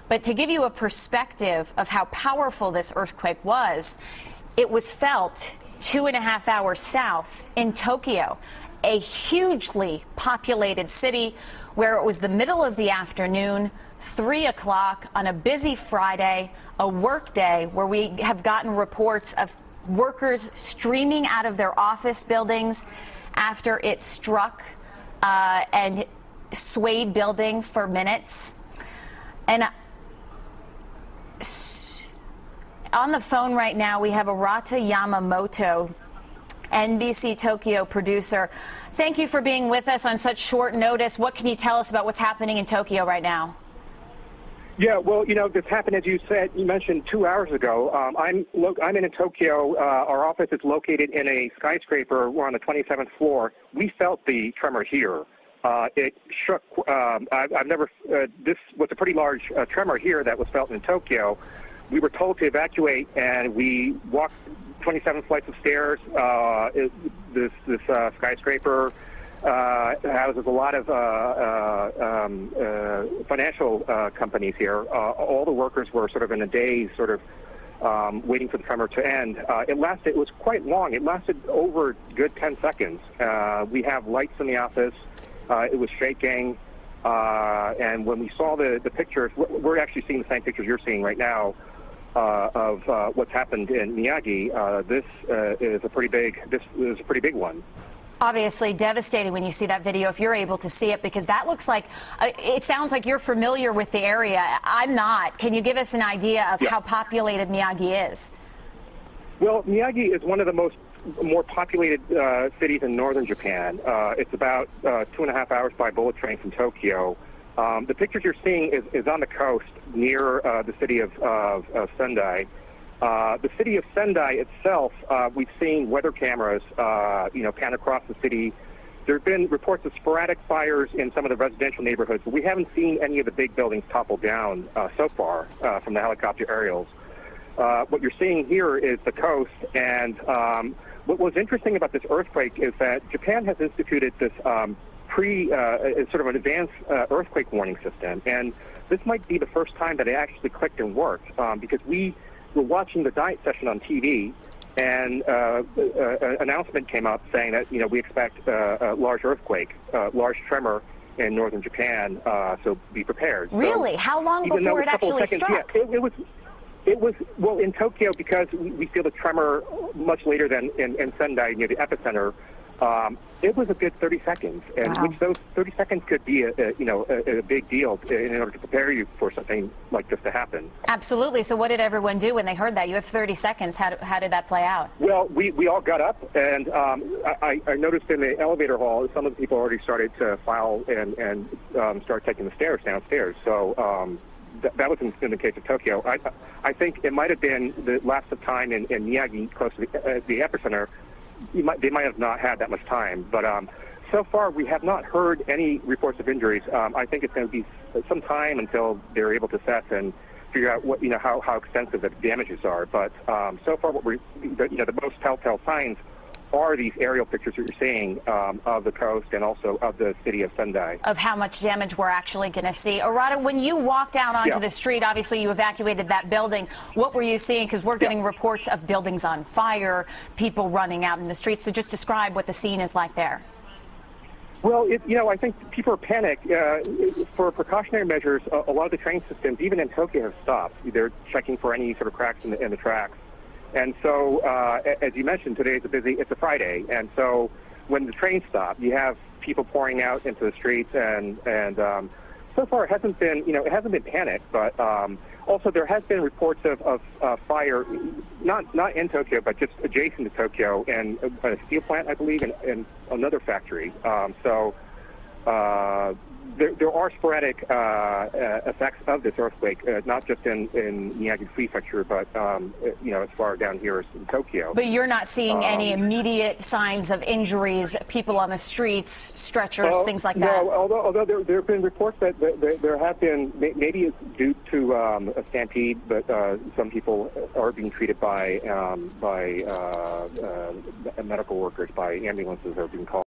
But to give you a perspective of how powerful this earthquake was, it was felt 2.5 hours south in Tokyo, a hugely populated city where it was the middle of the afternoon, 3 o'clock on a busy Friday, a work day where we have gotten reports of workers streaming out of their office buildings after it struck and swayed building for minutes. And on the phone right now, we have Arata Yamamoto, NBC Tokyo producer. Thank you for being with us on such short notice. What can you tell us about what's happening in Tokyo right now? Yeah, well, this happened, as you mentioned 2 hours ago. I'm in Tokyo. Our office is located in a skyscraper. We're on the 27th floor. We felt the tremor here. It shook. This was a pretty large tremor here that was felt in Tokyo. We were told to evacuate, and we walked 27 flights of stairs. This skyscraper houses a lot of financial companies here. All the workers were sort of in a daze, sort of waiting for the tremor to end. It was quite long. It lasted over a good 10 seconds. We have lights in the office. It was shaking. And when we saw the pictures, we're actually seeing the same pictures you're seeing right now of what's happened in Miyagi. This is a pretty big one. Obviously devastating when you see that video, if you're able to see it, because that looks like, it sounds like you're familiar with the area. I'm not. Can you give us an idea of how populated Miyagi is? Well, Miyagi is one of the more populated cities in northern Japan. It's about 2.5 hours by bullet train from Tokyo. The pictures you're seeing is on the coast near the city of Sendai. The city of Sendai itself, we've seen weather cameras, pan across the city. There have been reports of sporadic fires in some of the residential neighborhoods, but we haven't seen any of the big buildings topple down so far from the helicopter aerials. What you're seeing here is the coast, and what was interesting about this earthquake is that Japan has instituted this sort of an advanced earthquake warning system, and this might be the first time that it actually clicked and worked, because we were watching the diet session on TV, and an announcement came up saying that we expect a large earthquake, large tremor in northern Japan, so be prepared. Really? So, how long before it actually struck? Yeah, it was well in Tokyo, because we feel the tremor much later than in Sendai near the epicenter. It was a good 30 seconds, and which those 30 seconds could be a big deal in order to prepare you for something like this to happen. Absolutely. So what did everyone do when they heard that? You have 30 seconds. How did that play out? Well, we all got up, and I noticed in the elevator hall some of the people already started to file and start taking the stairs downstairs. So that was in the case of Tokyo. I think it might have been the lapse of time in Miyagi, close to the epicenter. They might have not had that much time, but so far we have not heard any reports of injuries. I think it's going to be some time until they're able to assess and figure out what how extensive the damages are. But so far, the most telltale signs are these aerial pictures that you're seeing of the coast and also of the city of Sendai. Of how much damage we're actually going to see. Arata, when you walked out onto the street, obviously you evacuated that building. What were you seeing? Because we're getting reports of buildings on fire, people running out in the streets. So just describe what the scene is like there. Well, I think people are panicked. For precautionary measures, a lot of the train systems, even in Tokyo, have stopped. They're checking for any sort of cracks in the tracks. And so, as you mentioned, today it's a Friday, and so when the trains stop, you have people pouring out into the streets, and so far it hasn't been panic, but also there has been reports of fire, not in Tokyo, but just adjacent to Tokyo, and a steel plant, I believe, and another factory. There are sporadic effects of this earthquake, not just in Miyagi Prefecture, but as far down here as in Tokyo. But you're not seeing any immediate signs of injuries, people on the streets, stretchers, things like that? No, although there have been reports that there have been, maybe it's due to a stampede, but some people are being treated by medical workers, by ambulances are being called.